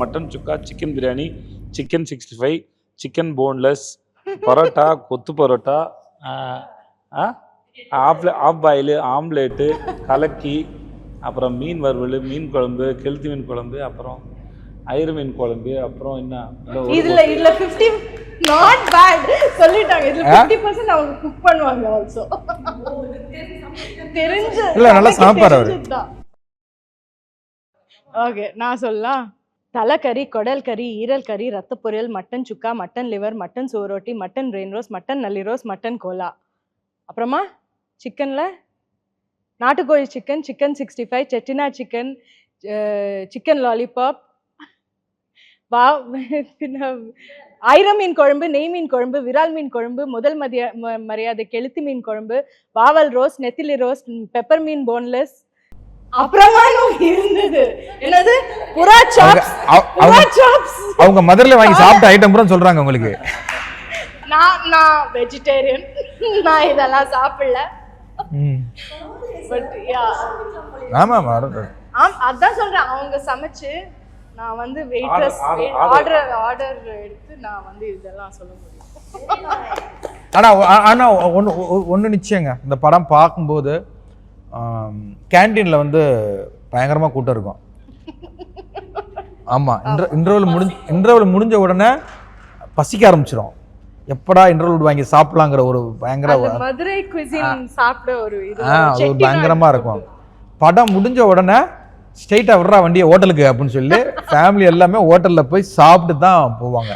Mutton chukka, chicken biryani, chicken 65, chicken boneless, parotta, kothu parotta, half boil, omelette, கலக்கி, அப்புறம் மீன் வறுவல், மீன் குழம்பு, கெளுத்தி மீன் குழம்பு, அப்புறம் ஐரு மீன் குழம்பு, அப்புறம் என்ன இதுல 50 நாட் பேட் சொல்லிட்டாங்க. இதுல 50% அவங்க குக் பண்ணுவாங்க ஆல்சோ. தெரிஞ்சு இல்ல நல்லா சாப்பாடு அவரு. ஓகே நான் சொல்லலாம். தலைக்கறி, குடல் கறி, ஈரல் கறி, ரத்த பொரியல், mutton chukka, mutton liver, mutton சோரோட்டி, மட்டன் ரெயின் ரோஸ், மட்டன் நல்லி ரோஸ், மட்டன் கோலா. அப்புறமா சிக்கன்ல நாட்டுக்கோழி chicken, chicken 65, Chettinad chicken, chicken lollipop, ஐர மீன் குழம்பு, நெய் மீன் குழம்பு, விரால் மீன் குழம்பு, முதல் மரியாதை கெளுத்தி மீன் குழம்பு, வாவல் ரோஸ், நெத்திலி ரோஸ், பெப்பர் மீன் போன்லெஸ். அப்புறமா இருந்தது என்னது புறா சாப்ஸ். அவங்க மதுரையில வாங்கி சாப்பிட்ட ஐட்டம் பூரா சொல்றாங்க உங்களுக்கு. நான் வெஜிடேரியன், நான் இதெல்லாம் சாப்பிடல. பட் யா ஆமா அதான் சொல்றேன். அவங்க சமைச்சு நான் வந்து வெயிட்ரஸ் ஆர்டர் எடுத்து நான் வந்து இதெல்லாம் சொல்ல முடியும். ஆனா ஒண்ணு நிச்சயங்க, இந்த படம் பார்க்கும்போது கேன்டீன்ல வந்து பயங்கரமா கூட்டம் இருக்கும். ஆமா, இன்டர்வல் முடிஞ்ச உடனே பசிக்க ஆரம்பிச்சிடும். எப்படா இன்டர்வல் வாங்கி சாப்பிடலாங்கிற ஒரு பயங்கர மதுரை குசின் சாப்பிட ஒரு அது பயங்கரமா இருக்கும். படம் முடிஞ்ச உடனே ஸ்ட்ரெயிட்டா விடுறா வண்டியை ஹோட்டலுக்கு அப்படின்னு சொல்லி ஃபேமிலி எல்லாமே ஹோட்டல்ல போய் சாப்பிட்டு தான் போவாங்க.